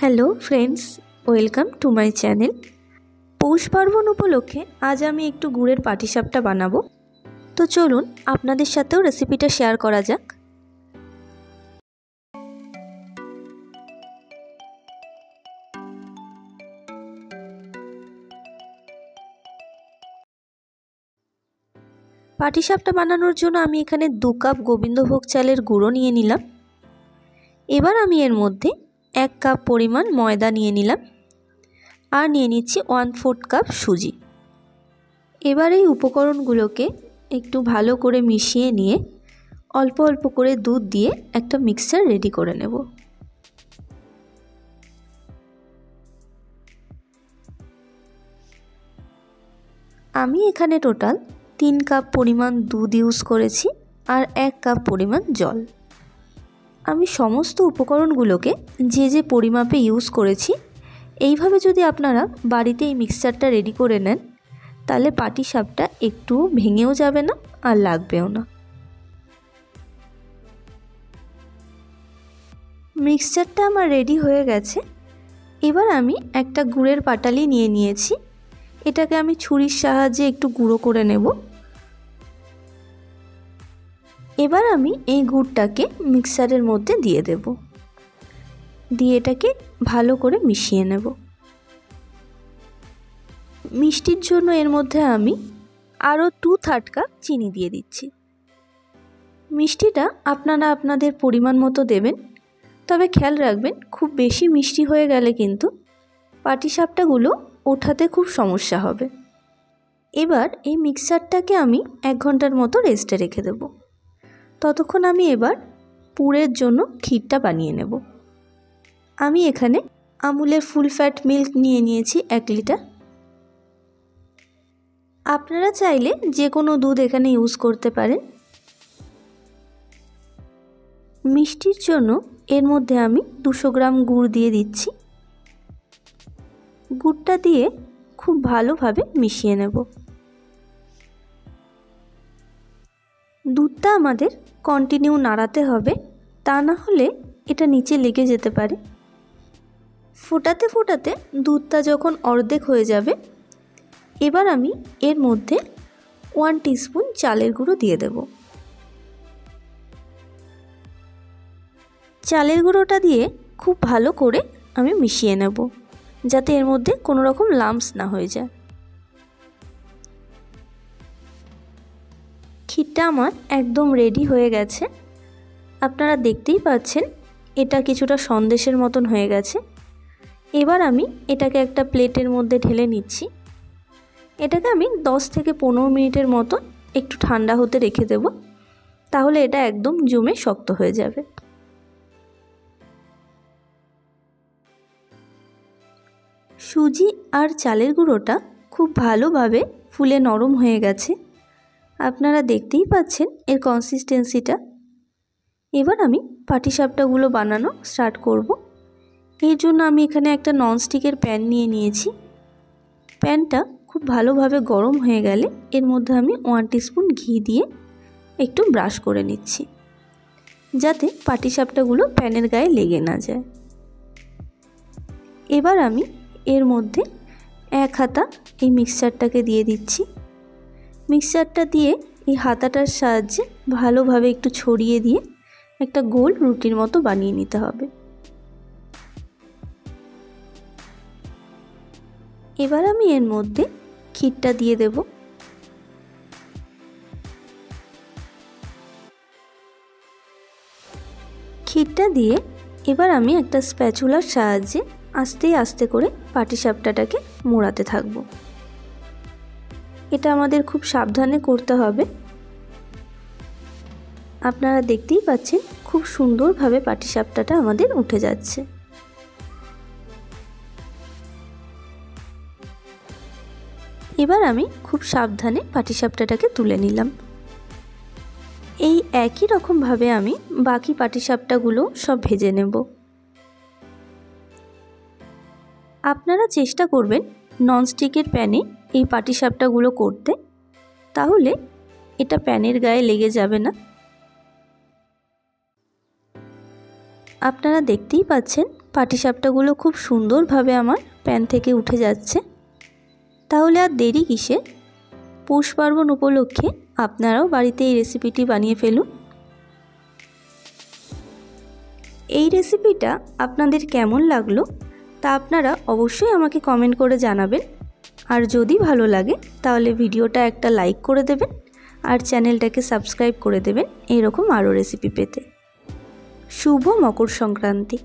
Hello friends, welcome to my channel. Poush Parban উপলক্ষে আজ আমি একটু গুড়ের পাটিসাপটা বানাবো। তো চলুন আপনাদের সাথেও রেসিপিটা শেয়ার করা যাক। পাটিসাপটা বানানোর জন্য আমি এখানে 2 কাপ গোবিন্দভোগ চালের গুঁড়ো নিয়ে নিলাম। এবার আমি এর মধ্যে 1 কাপ পরিমাণ ময়দা নিয়ে নিলাম আর নিয়ে নিচ্ছি 1/4 কাপ সুজি। এবার এই উপকরণগুলোকে একটু ভালো করে মিশিয়ে নিয়ে অল্প অল্প করে দুধ দিয়ে একটা মিক্সচার রেডি করে নেব। আমি এখানে টোটাল 3 কাপ পরিমাণ দুধ ইউজ করেছি আর 1 কাপ পরিমাণ জল। আমি সমস্ত উপকরণগুলোকে যে পরিমাপে ইউজ করেছি এইভাবে যদি আপনারা বাড়িতে এই মিক্সচারটা রেডি করে নেন তাহলে পাটিসাপটা একটু ভেঙেও যাবে না আর লাগবেও না। মিক্সচারটা আমার রেডি হয়ে গেছে। এবার আমি একটা গুড়ের পাটালি নিয়ে নিয়েছি। এটাকে আমি ছুরির সাহায্যে একটু গুঁড়ো করে নেব। এবার আমি এই গুড়টাকে মিক্সারের মধ্যে দিয়ে দেব, দিয়ে এটাকে ভালো করে মিশিয়ে নেব। মিষ্টির জন্য এর মধ্যে আমি আরও 2/3 কাপ চিনি দিয়ে দিচ্ছি। মিষ্টিটা আপনারা আপনাদের পরিমাণ মতো দেবেন, তবে খেয়াল রাখবেন খুব বেশি মিষ্টি হয়ে গেলে কিন্তু পাটিসাপটাগুলো ওঠাতে খুব সমস্যা হবে। এবার এই মিক্সচারটাকে আমি 1 ঘন্টার মতো রেস্টে রেখে দেব। ততক্ষণ আমি এবার পুরের জন্য ক্ষীরটা বানিয়ে নেব। আমি এখানে আমুলের ফুল ফ্যাট মিল্ক নিয়ে নিয়েছি 1 লিটার। আপনারা চাইলে যে কোনো দুধ এখানে ইউজ করতে পারেন। মিষ্টির জন্য এর মধ্যে আমি 200 গ্রাম গুড় দিয়ে দিচ্ছি। গুড়টা দিয়ে খুব ভালোভাবে মিশিয়ে নেব। দুধটা আমাদের কন্টিনিউ নাড়াতে হবে, তা না হলে এটা নিচে লেগে যেতে পারে। ফোটাতে ফোটাতে দুধটা যখন অর্ধেক হয়ে যাবে এবার আমি এর মধ্যে 1 টিস্পুন চালের গুঁড়ো দিয়ে দেব। চালের গুঁড়োটা দিয়ে খুব ভালো করে আমি মিশিয়ে নেব যাতে এর মধ্যে কোনো রকম লাম্পস না হয়ে যায়। ক্ষীরটা আমার একদম রেডি হয়ে গেছে। আপনারা দেখতেই পাচ্ছেন এটা কিছুটা সন্দেশের মতন হয়ে গেছে। এবার আমি এটাকে একটা প্লেটের মধ্যে ঢেলে নিচ্ছি। এটাকে আমি 10 থেকে 15 মিনিটের মতো একটু ঠান্ডা হতে রেখে দেব, তাহলে এটা একদম জমে শক্ত হয়ে যাবে। সুজি আর চালের গুঁড়োটা খুব ভালোভাবে ফুলে নরম হয়ে গেছে। আপনারা দেখতেই পাচ্ছেন এর কনসিস্টেন্সিটা। এবার আমি পাটিসাপটাগুলো বানানো স্টার্ট করব। এর জন্য আমি এখানে একটা ননস্টিকের প্যান নিয়ে নিয়েছি। প্যানটা খুব ভালোভাবে গরম হয়ে গেলে এর মধ্যে আমি 1 টিস্পুন ঘি দিয়ে একটু ব্রাশ করে নিচ্ছি যাতে পাটিসাপটাগুলো প্যানের গায়ে লেগে না যায়। এবার আমি এর মধ্যে 1 হাতা এই মিক্সচারটাকে দিয়ে দিচ্ছি। মিক্সচারটা দিয়ে এই হাতাটার সাহায্যে ভালোভাবে একটু ছড়িয়ে দিয়ে একটা গোল রুটির মতো বানিয়ে নিতে হবে। এবার আমি এর মধ্যে ক্ষীরটা দিয়ে দেব। ক্ষীরটা দিয়ে এবার আমি একটা স্প্যাচুলার সাহায্যে আস্তে আস্তে করে পাটিসাপটাটাকে মোড়াতে থাকব। এটা আমাদের খুব সাবধানে করতে হবে। আপনারা দেখতেই পাচ্ছেন খুব সুন্দরভাবে পাটিসাপটাটা আমাদের উঠে যাচ্ছে। এবার আমি খুব সাবধানে পাটিসাপটাটাকে তুলে নিলাম। এই একই রকমভাবে আমি বাকি পাটিসাপটাগুলো সব ভেজে নেব। আপনারা চেষ্টা করবেন ননস্টিকের প্যানে এই পাটিসাপটাগুলো করতে, তাহলে এটা প্যানের গায়ে লেগে যাবে না। আপনারা দেখতেই পাচ্ছেন পাটিসাপটাগুলো খুব সুন্দরভাবে আমার প্যান থেকে উঠে যাচ্ছে। তাহলে আর দেরি কিসে, পৌষ পার্বণ উপলক্ষে আপনারাও বাড়িতে এই রেসিপিটি বানিয়ে ফেলুন। এই রেসিপিটা আপনাদের কেমন লাগলো তা আপনারা অবশ্যই আমাকে কমেন্ট করে জানাবেন। আর যদি ভালো লাগে তাহলে ভিডিওটা একটা লাইক করে দেবেন আর চ্যানেলটাকে সাবস্ক্রাইব করে দেবেন এরকম আরও রেসিপি পেতে। শুভ মকর সংক্রান্তি।